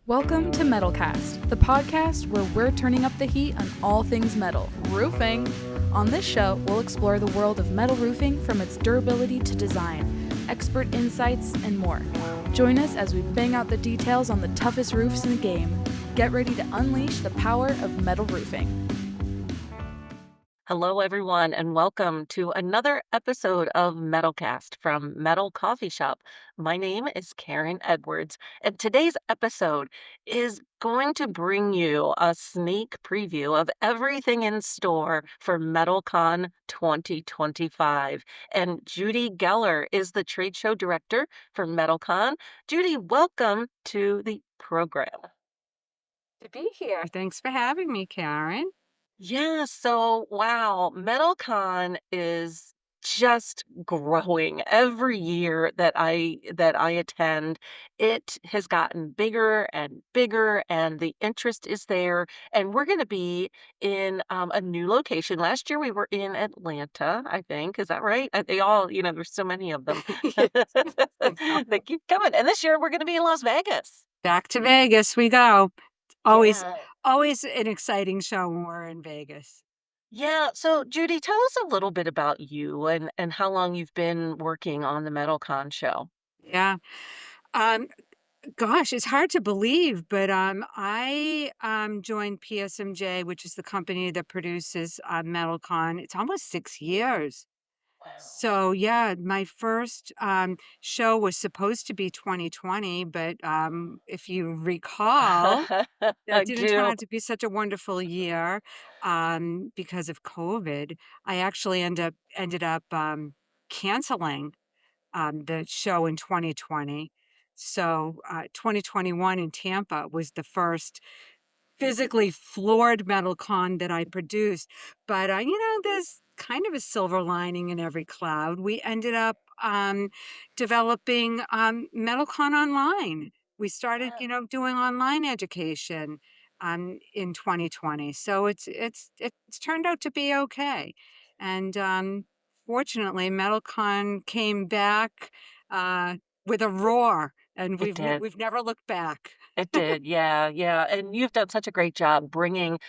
Welcome to MetalCast, the podcast where we're turning up the heat on all things metal, roofing. On this show, we'll explore the world of metal roofing from its durability to design, expert insights, and more. Join us as we bang out the details on the toughest roofs in the game. Get ready to unleash the power of metal roofing. Hello, everyone, and welcome to another episode of MetalCast from Metal Coffee Shop. My name is Karen Edwards, and today's episode is going to bring you a sneak preview of everything in store for MetalCon 2025. And Judy Geller is the trade show director for MetalCon. Judy, welcome to the program. To be here. Thanks for having me, Karen. Yeah, so wow, MetalCon is just growing every year that I attend. It has gotten bigger, and the interest is there. And we're going to be in a new location. Last year we were in Atlanta, I think. Is that right? They all, there's so many of them. Yes, I know. They keep coming. And this year we're going to be in Las Vegas. Back to Vegas we go. Always, Yeah. always an exciting show when we're in Vegas. Yeah. So, Judy, tell us a little bit about you and how long you've been working on the MetalCon show. Yeah. Um, Gosh, it's hard to believe, but I joined PSMJ, which is the company that produces MetalCon. It's almost 6 years. So yeah, my first show was supposed to be 2020, but if you recall, I that didn't turn do. out to be such a wonderful year, because of COVID. I actually ended up, canceling, the show in 2020. So, 2021 in Tampa was the first physically floored metal con that I produced. But, there's kind of a silver lining in every cloud. We ended up developing MetalCon online. We started, Yeah. doing online education in 2020. So it's turned out to be okay. And fortunately, MetalCon came back with a roar, and It did. we've never looked back. It did, yeah, yeah, and you've done such a great job bringing,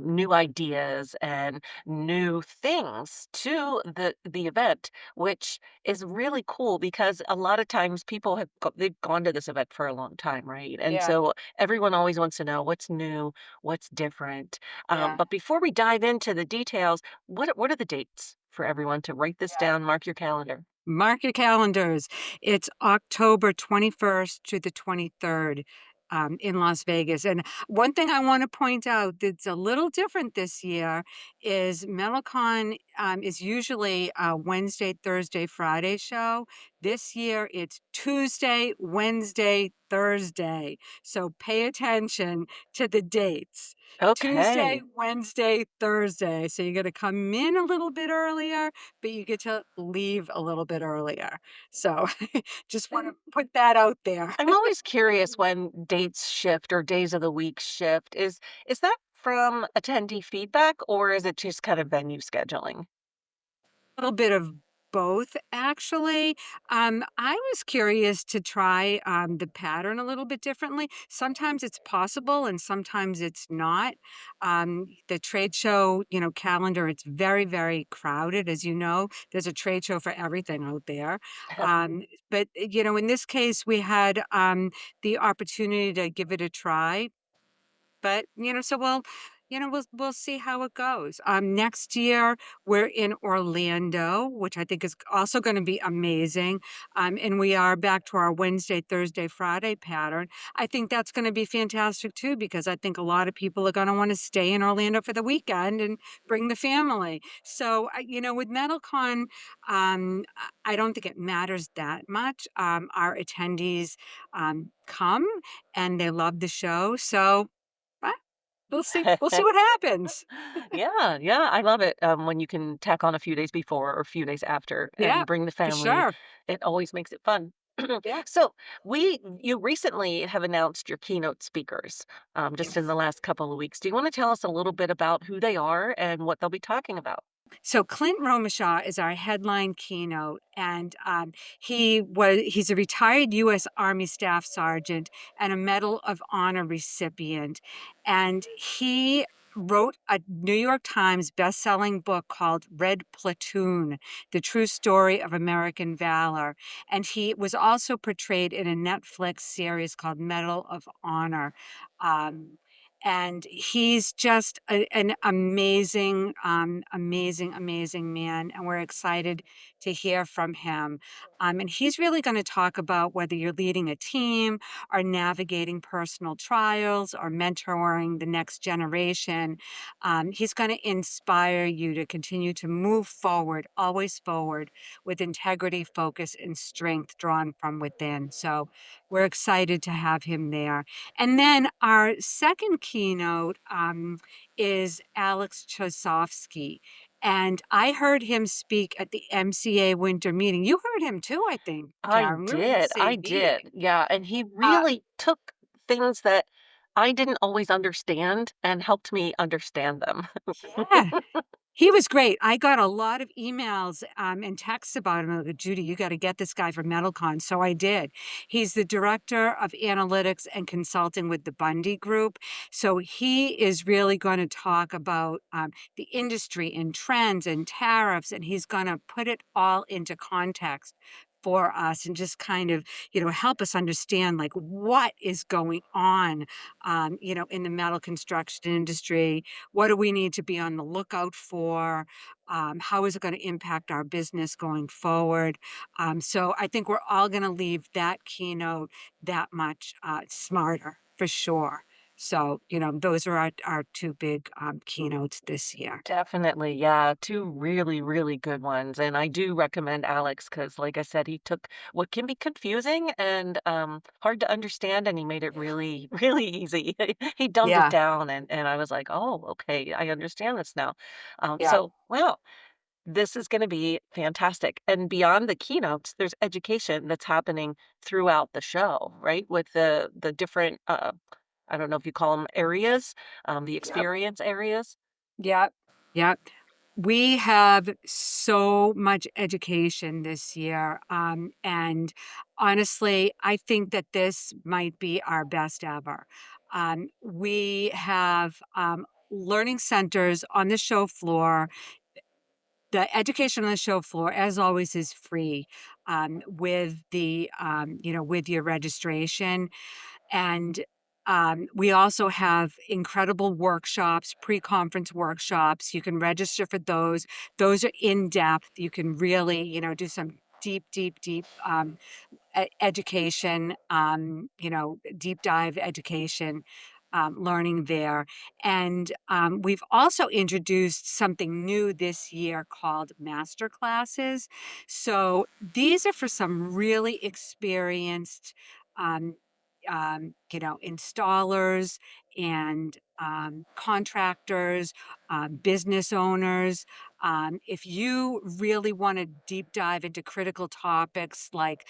new ideas and new things to the event, which is really cool because a lot of times people they've gone to this event for a long time, right? And Yeah, so everyone always wants to know what's new, what's different. yeah. But before we dive into the details, what are the dates for everyone to write this down, mark your calendar? Mark your calendars. It's October 21st to the 23rd, in Las Vegas. And one thing I want to point out that's a little different this year is MetalCon is usually a Wednesday, Thursday, Friday show. This year it's Tuesday, Wednesday, Thursday. So pay attention to the dates. Tuesday, Okay. Wednesday, Thursday. So you got to come in a little bit earlier, but you get to leave a little bit earlier. So just want to put that out there. I'm always curious when dates shift or days of the week shift. Is that from attendee feedback or is it just kind of venue scheduling? Little bit of both, actually. I was curious to try the pattern a little bit differently. Sometimes it's possible and sometimes it's not. The trade show, calendar, it's very, very crowded. As you know, there's a trade show for everything out there. But, in this case, we had the opportunity to give it a try. But, so we'll see how it goes. Next year we're in Orlando, which I think is also going to be amazing. And we are back to our Wednesday, Thursday, Friday pattern. I think that's going to be fantastic too, because I think a lot of people are going to want to stay in Orlando for the weekend and bring the family. So, with MetalCon, I don't think it matters that much. Our attendees come and they love the show. So, we'll see what happens. Yeah, yeah, I love it, when you can tack on a few days before or a few days after Yeah, and bring the for family. sure. It always makes it fun. Yeah. So, you recently have announced your keynote speakers, just in Yes. the last couple of weeks. Do you wanna tell us a little bit about who they are and what they'll be talking about? So Clint Romishaw is our headline keynote, and he's a retired U.S. Army Staff Sergeant and a Medal of Honor recipient, and he wrote a New York Times best-selling book called Red Platoon: The True Story of American Valor, and he was also portrayed in a Netflix series called Medal of Honor. Um, and he's just an amazing, amazing man, and we're excited to hear from him. And he's really going to talk about whether you're leading a team or navigating personal trials or mentoring the next generation. He's going to inspire you to continue to move forward, always forward, with integrity, focus, and strength drawn from within. So we're excited to have him there. And then our second keynote is Alex Chosovsky. And I heard him speak at the MCA winter meeting. You heard him too, I think, Karen. We were in the I same meeting. did, yeah, and he Uh, really took things that I didn't always understand and helped me understand them. yeah, he was great. I got a lot of emails, and texts about him, like, "Judy, you gotta get this guy for METALCON," so I did. He's the director of analytics and consulting with the Bundy Group, so he is really gonna talk about, the industry and trends and tariffs, and he's gonna put it all into context for us and just kind of, help us understand, like, what is going on, in the metal construction industry. What do we need to be on the lookout for? How is it going to impact our business going forward? So I think we're all going to leave that keynote that much smarter for sure. So, those are our two big keynotes this year. Definitely, yeah, 2 really, really good ones, and I do recommend Alex because, like I said, he took what can be confusing and, hard to understand, and he made it really, really easy. He dumbed it Yeah, down, and I was like, "Oh, okay, I understand this now." yeah, Wow, this is gonna be fantastic, and beyond the keynotes, there's education that's happening throughout the show, right? With the different, I don't know if you call them areas, the yep, experience areas. yep, yep. We have so much education this year. And honestly, I think that this might be our best ever. We have learning centers on the show floor. The education on the show floor, as always, is free with your registration. And we also have incredible workshops, pre-conference workshops. You can register for those. Those are in depth. You can really, do some deep education, deep dive education, learning there. And we've also introduced something new this year called master classes. So these are for some really experienced, um, installers and contractors, business owners. If you really want to deep dive into critical topics like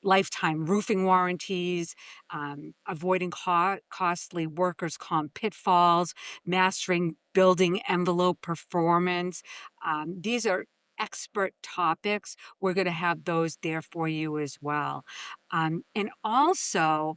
lifetime roofing warranties, avoiding costly workers' comp pitfalls, mastering building envelope performance. These are expert topics. We're going to have those there for you as well. And also,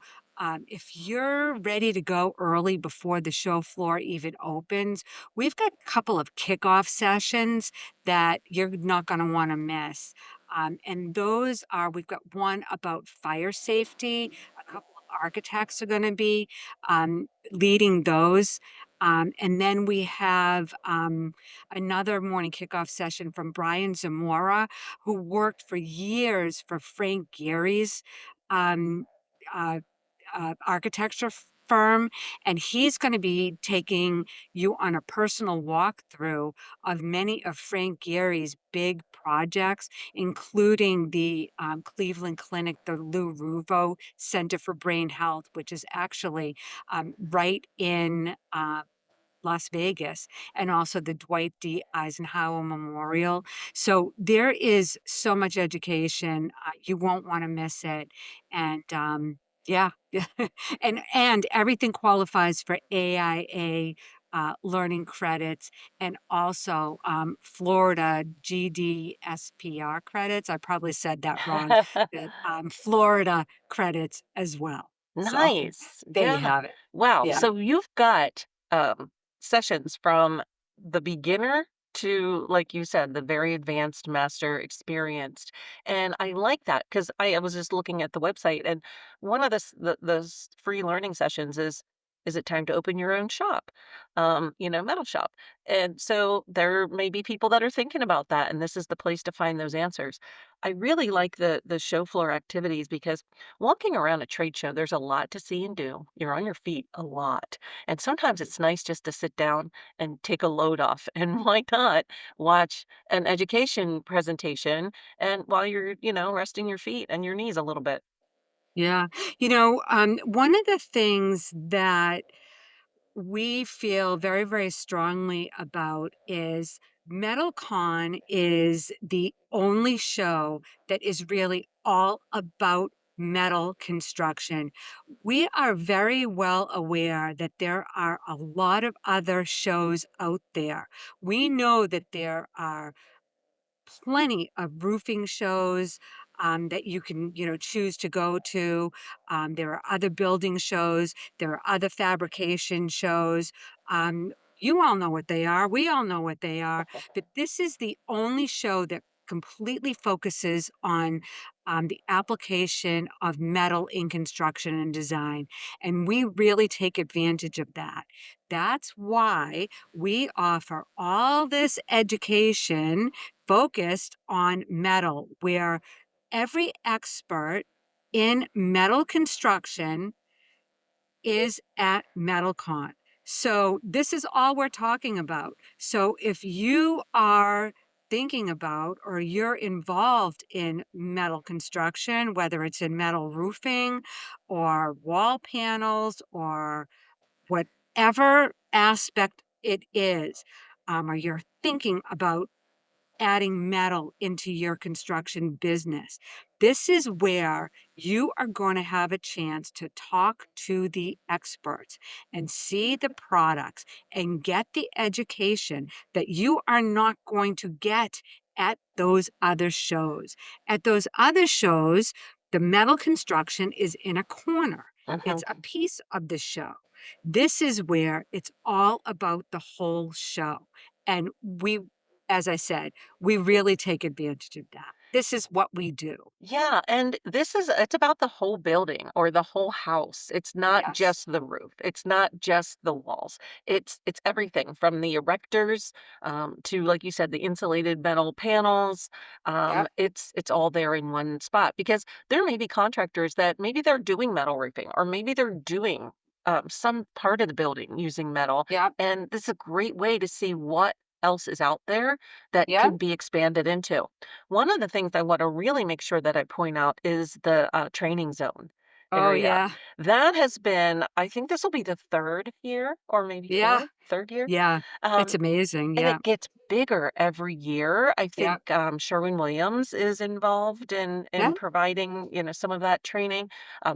if you're ready to go early before the show floor even opens, we've got a couple of kickoff sessions that you're not going to want to miss. And those are, we've got one about fire safety. A couple of architects are going to be leading those. And then we have another morning kickoff session from Brian Zamora, who worked for years for Frank Gehry's um, uh, architecture firm. And he's going to be taking you on a personal walkthrough of many of Frank Gehry's big projects, including the Cleveland Clinic, the Lou Ruvo Center for Brain Health, which is actually right in Las Vegas, and also the Dwight D. Eisenhower Memorial. So there is so much education. You won't want to miss it. And yeah, and everything qualifies for AIA learning credits, and also Florida GDSPR credits. I probably said that wrong, but Florida credits as well. So Nice. there you Yeah. have it. Wow. Yeah. So you've got sessions from the beginner to, like you said, the very advanced master experienced. And I like that because I was just looking at the website, and one of those free learning sessions is it time to open your own shop? Metal shop. And so there may be people that are thinking about that, and this is the place to find those answers. I really like the show floor activities because walking around a trade show, there's a lot to see and do. You're on your feet a lot. And sometimes it's nice just to sit down and take a load off. And why not watch an education presentation and while you're, resting your feet and your knees a little bit. Yeah. One of the things that we feel very, very strongly about is MetalCon is the only show that is really all about metal construction. We are very well aware that there are a lot of other shows out there. We know that there are plenty of roofing shows that you can, choose to go to. There are other building shows. There are other fabrication shows. You all know what they are. We all know what they are. But this is the only show that completely focuses on the application of metal in construction and design. And we really take advantage of that. That's why we offer all this education focused on metal, where every expert in metal construction is at MetalCon. So this is all we're talking about. So if you are thinking about or you're involved in metal construction, whether it's in metal roofing or wall panels or whatever aspect it is, or you're thinking about adding metal into your construction business. This is where you are going to have a chance to talk to the experts and see the products and get the education that you are not going to get at those other shows. At those other shows, the metal construction is in a corner. It's a Mhm. piece of the show. This is where it's all about the whole show. And we, as I said, we really take advantage of that. This is what we do. Yeah, and it's about the whole building or the whole house. It's not Yes. just the roof. It's not just the walls. It's everything from the erectors to, like you said, the insulated metal panels. Yep. It's all there in one spot because there may be contractors that maybe they're doing metal roofing or maybe they're doing some part of the building using metal, Yep. and this is a great way to see what else is out there that Yep. can be expanded into. One of the things I want to really make sure that I point out is the training zone Oh, area. yeah. That has been, I think this will be the third year or maybe Yeah. third year. Yeah. It's Um, amazing. and Yeah. it gets bigger every year. I Yep. think Sherwin-Williams is involved in Yep. providing, some of that training.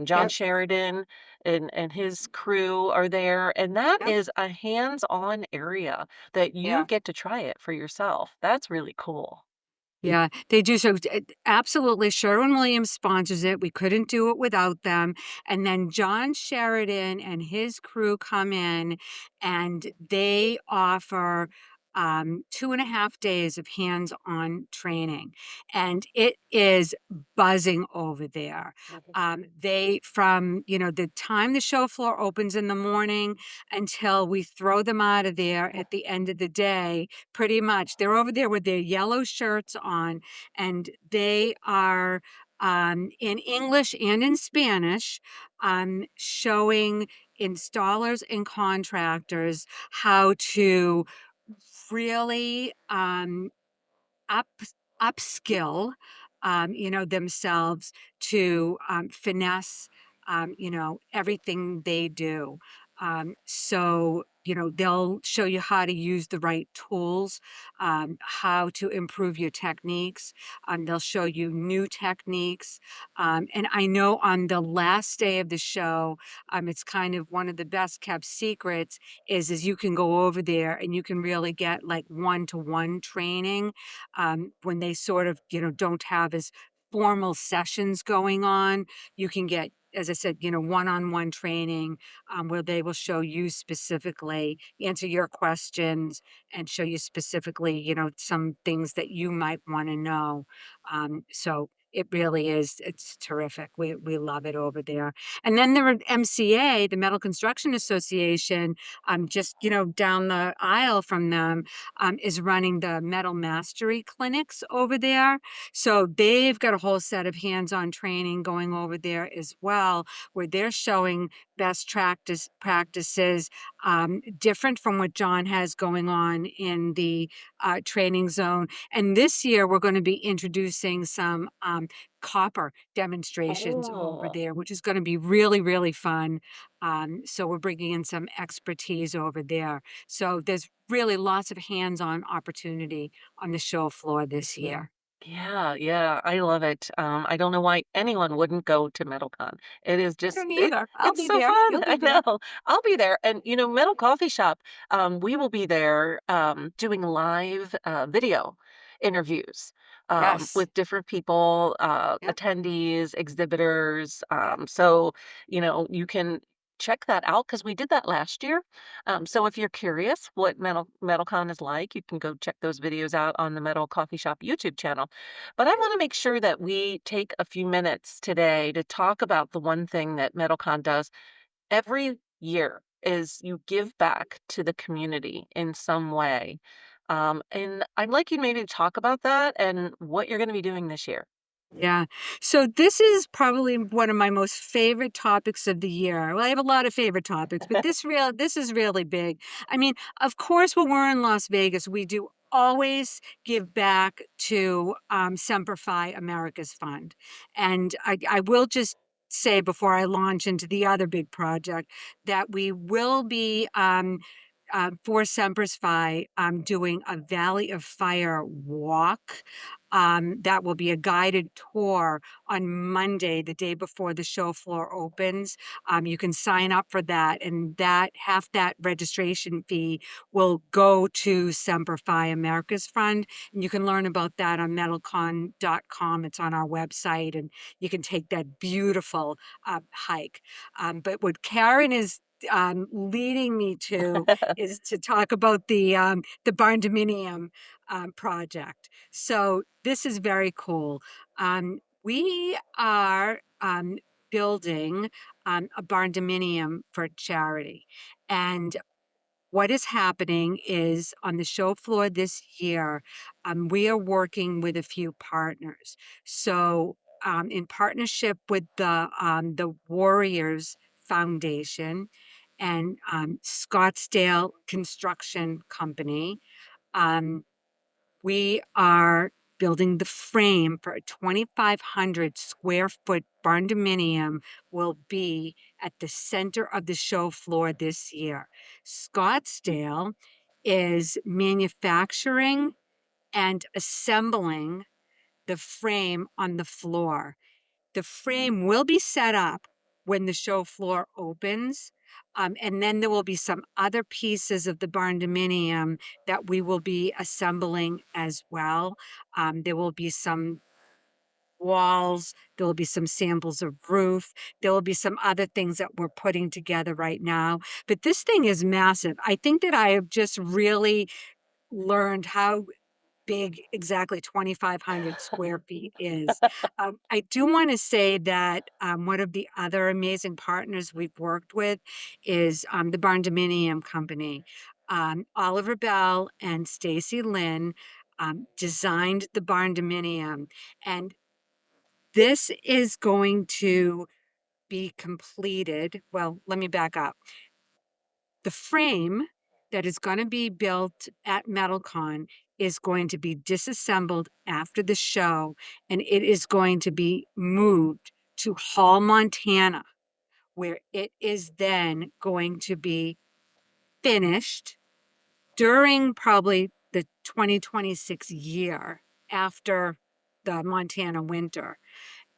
John Yep. Sheridan and his crew are there, and that Yep. is a hands-on area that you Yeah. get to try it for yourself. That's really cool. Yeah, they do. So, absolutely, Sherwin-Williams sponsors it. We couldn't do it without them. And then John Sheridan and his crew come in, and they offer 2.5 days of hands-on training, and it is buzzing over there. Mhm. They from the time the show floor opens in the morning until we throw them out of there at the end of the day. Pretty much. They're over there with their yellow shirts on, and they are in English and in Spanish, showing installers and contractors how to really up upskill themselves to finesse everything they do. So, they'll show you how to use the right tools, how to improve your techniques. They'll show you new techniques. And I know on the last day of the show, it's kind of one of the best kept secrets is you can go over there and you can really get like one-to-one training when they sort of, don't have as formal sessions going on. You can get, as I said, one-on-one training where they will show you specifically, answer your questions, and show you specifically, some things that you might want to know. So it really is, it's terrific. We love it over there. And then there are MCA, the Metal Construction Association, just, down the aisle from them, is running the Metal Mastery clinics over there. So they've got a whole set of hands-on training going over there as well, where they're showing best practices, different from what John has going on in the training zone. And this year, we're going to be introducing some copper demonstrations over Oh. there, which is going to be really, really fun. So we're bringing in some expertise over there. So there's really lots of hands-on opportunity on the show floor this year. Yeah, yeah, I love it. I don't know why anyone wouldn't go to MetalCon. It is I just don't either. I'll it's be so there. fun. You'll I be there. know. I'll be there. And Metal Coffee Shop, we will be there doing live video interviews Yes. with different people, Yep. attendees, exhibitors. Yep. So, you can check that out because we did that last year. So if you're curious what MetalCon is like, you can go check those videos out on the Metal Coffee Shop YouTube channel. But I want to make sure that we take a few minutes today to talk about the one thing that MetalCon does every year is you give back to the community in some way. And I'd like you to maybe talk about that and what you're going to be doing this year. Yeah. So this is probably one of my most favorite topics of the year. Well, I have a lot of favorite topics, but this is really big. I mean, of course, when we're in Las Vegas, we do always give back to Semper Fi America's Fund. And I will just say before I launch into the other big project that we will be for Semper's Fi doing a Valley of Fire walk. That will be a guided tour on Monday, the day before the show floor opens. You can sign up for that, and that half that registration fee will go to Semper Fi America's Fund. And you can learn about that on metalcon.com. It's on our website, and you can take that beautiful hike. But what Karen is leading me to is to talk about the barn dominium project. So this is very cool. We are building a barn dominium for charity, and what is happening is on the show floor this year, we are working with a few partners. So, in partnership with the Warriors Foundation and Scottsdale Construction Company, um, we are building the frame for a 2,500 square foot barn dominium will be at the center of the show floor this year. Scottsdale is manufacturing and assembling the frame on the floor. The frame will be set up when the show floor opens. And then there will be some other pieces of the barn dominium that we will be assembling as well. There will be some walls, there will be some samples of roof, there will be some other things that we're putting together right now. But this thing is massive. I think that I have just really learned how big exactly 2,500 square feet is. I do want to say that one of the other amazing partners we've worked with is the Barn Dominium Company. Oliver Bell and Stacy Lynn designed the Barn Dominium, and this is going to be completed. Well, let me back up. The frame that is going to be built at MetalCon is going to be disassembled after the show, and it is going to be moved to Hall, Montana, where it is then going to be finished during probably the 2026 year after the Montana winter.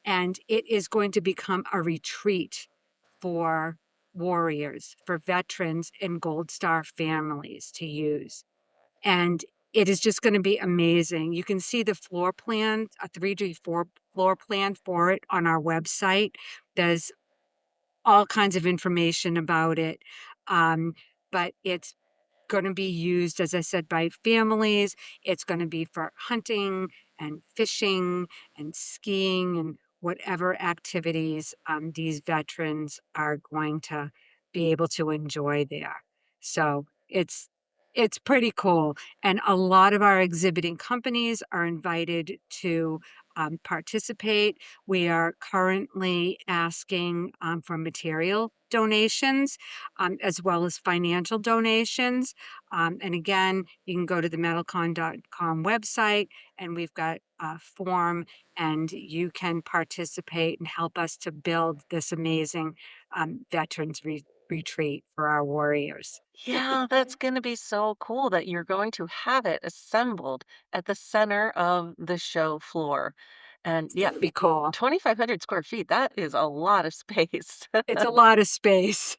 And it is going to become a retreat for warriors, for veterans and Gold Star families to use. And it is just going to be amazing. You can see the floor plan, a 3D floor plan for it on our website. There's all kinds of information about it. Um, but it's going to be used, as I said, by families. It's going to be for hunting and fishing and skiing and whatever activities these veterans are going to be able to enjoy there. So it's pretty cool. And a lot of our exhibiting companies are invited to participate. We are currently asking for material donations as well as financial donations. And again, you can go to the metalcon.com website and we've got a form and you can participate and help us to build this amazing veterans retreat for our warriors. Yeah, that's gonna be so cool that you're going to have it assembled at the center of the show floor. And It's yeah, going to be cool. 2,500 square feet, that is a lot of space. It's a lot of space.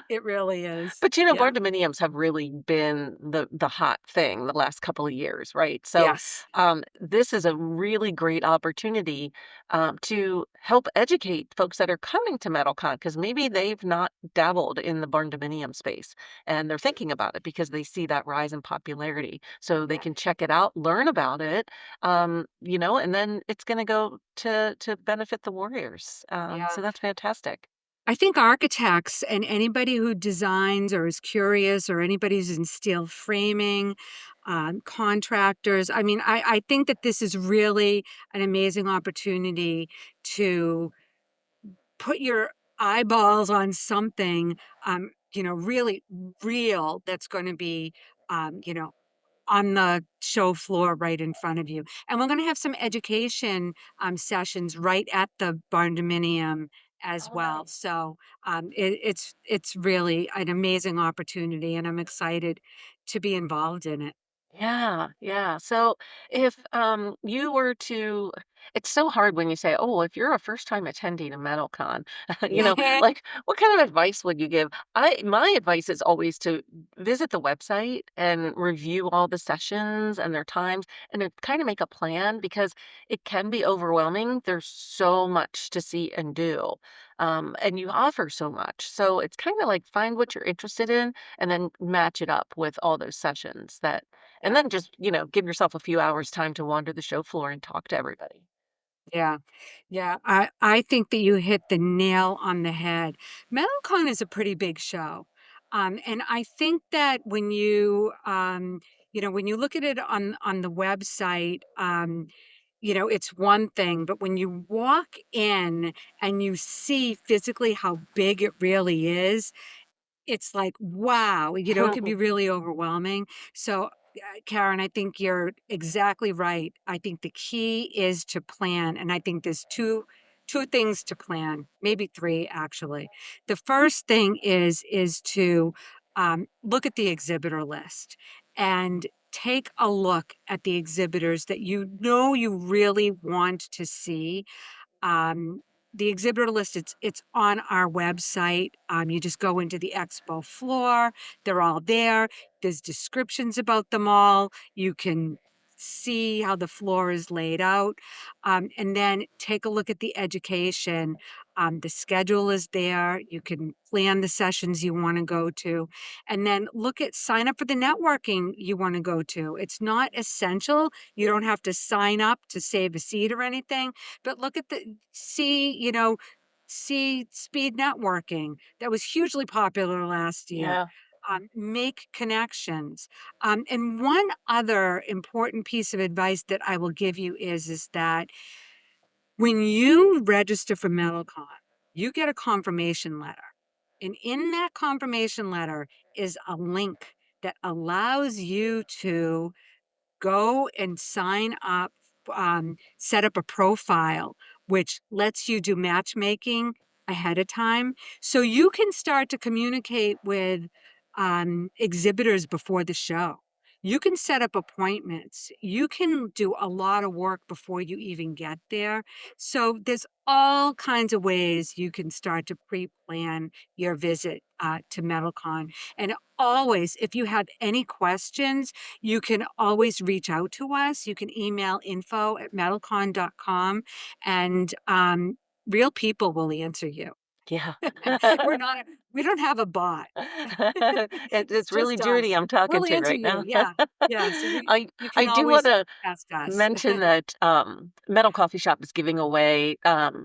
It really is. But, Yeah. barndominiums have really been the hot thing the last couple of years, right? So, Yes. this is a really great opportunity, to help educate folks that are coming to MetalCon because maybe they've not dabbled in the barndominium space, and they're thinking about it because they see that rise in popularity. So they Yeah. can check it out, learn about it, and then it's gonna go to benefit the warriors. Yeah. So that's fantastic. I think architects and anybody who designs or is curious or anybody who's in steel framing, contractors. I mean, I think that this is really an amazing opportunity to put your eyeballs on something, really real that's going to be, on the show floor right in front of you. And we're going to have some education sessions right at the barn dominium as Oh, well. nice. So it's really an amazing opportunity, and I'm excited to be involved in it. Yeah, yeah. So if you were to it's so hard when you say, "Oh, if you're a first-time attendee to MetalCon," like what kind of advice would you give? My advice is always to visit the website and review all the sessions and their times and to kind of make a plan because it can be overwhelming. There's so much to see and do. And you offer so much. So it's kind of like find what you're interested in and then match it up with all those sessions that and Yeah. then just, give yourself a few hours time to wander the show floor and talk to everybody. Yeah. Yeah. I think that you hit the nail on the head. MetalCon is a pretty big show. And I think that when you look at it on the website, it's one thing, but when you walk in and you see physically how big it really is, it's like, wow, it can be really overwhelming. So, Karen, I think you're exactly right. I think the key is to plan, and I think there's two things to plan, maybe three actually. The first thing is to look at the exhibitor list and take a look at the exhibitors that you really want to see. um, the exhibitor list, it's on our website. You just go into the expo floor. They're all there. There's descriptions about them all. You can see how the floor is laid out. And then take a look at the education. The schedule is there. You can plan the sessions you want to go to. And then sign up for the networking you want to go to. It's not essential. You don't have to sign up to save a seat or anything, but look at see speed networking. That was hugely popular last year. Yeah. Make connections. And one other important piece of advice that I will give you is that when you register for MetalCon, you get a confirmation letter. And in that confirmation letter is a link that allows you to go and sign up, set up a profile, which lets you do matchmaking ahead of time. So you can start to communicate with exhibitors before the show. You can set up appointments. You can do a lot of work before you even get there. So there's all kinds of ways you can start to pre-plan your visit to MetalCon. And always, if you have any questions, you can always reach out to us. You can email info@metalcon.com, and real people will answer you. Yeah. We're not, we don't have a bot. It's It's really just Judy us. I'm talking We'll to answer right you. now. Yeah. Yeah. So you I can do always wanna ask us. mention that, Metal Coffee Shop is giving away,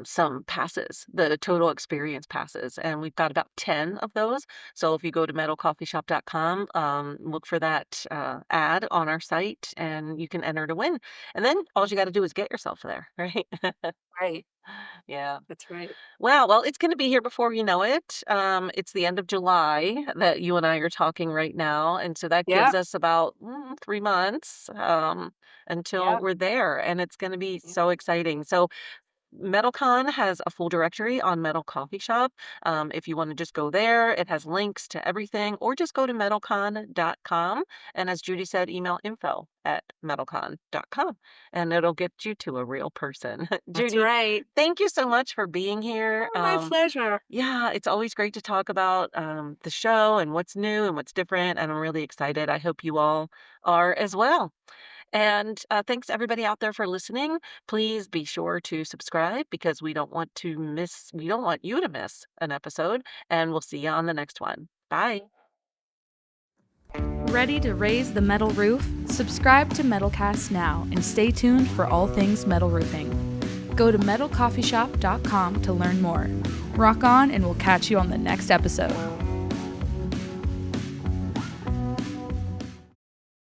some passes, the total experience passes, and we've got about 10 of those. So if you go to metalcoffeeshop.com, look for that, ad on our site, and you can enter to win. And then all you gotta do is get yourself there, right? Right. Yeah. That's right. Wow, well, it's gonna be here before you know it. It's the end of July that you and I are talking right now, and so that gives Yep. us about, 3 months, until Yep. we're there, and it's gonna be Yep. so exciting. So MetalCon has a full directory on Metal Coffee Shop. If you want to just go there, it has links to everything, or just go to metalcon.com. And as Judy said, email info@metalcon.com, and it'll get you to a real person. That's Judy, right. thank you so much for being here. Oh, my pleasure. Yeah, it's always great to talk about the show and what's new and what's different. And I'm really excited. I hope you all are as well. And thanks everybody out there for listening. Please be sure to subscribe because we don't want you to miss an episode. And we'll see you on the next one. Bye. Ready to raise the metal roof? Subscribe to MetalCast now and stay tuned for all things metal roofing. Go to metalcoffeeshop.com to learn more. Rock on, and we'll catch you on the next episode.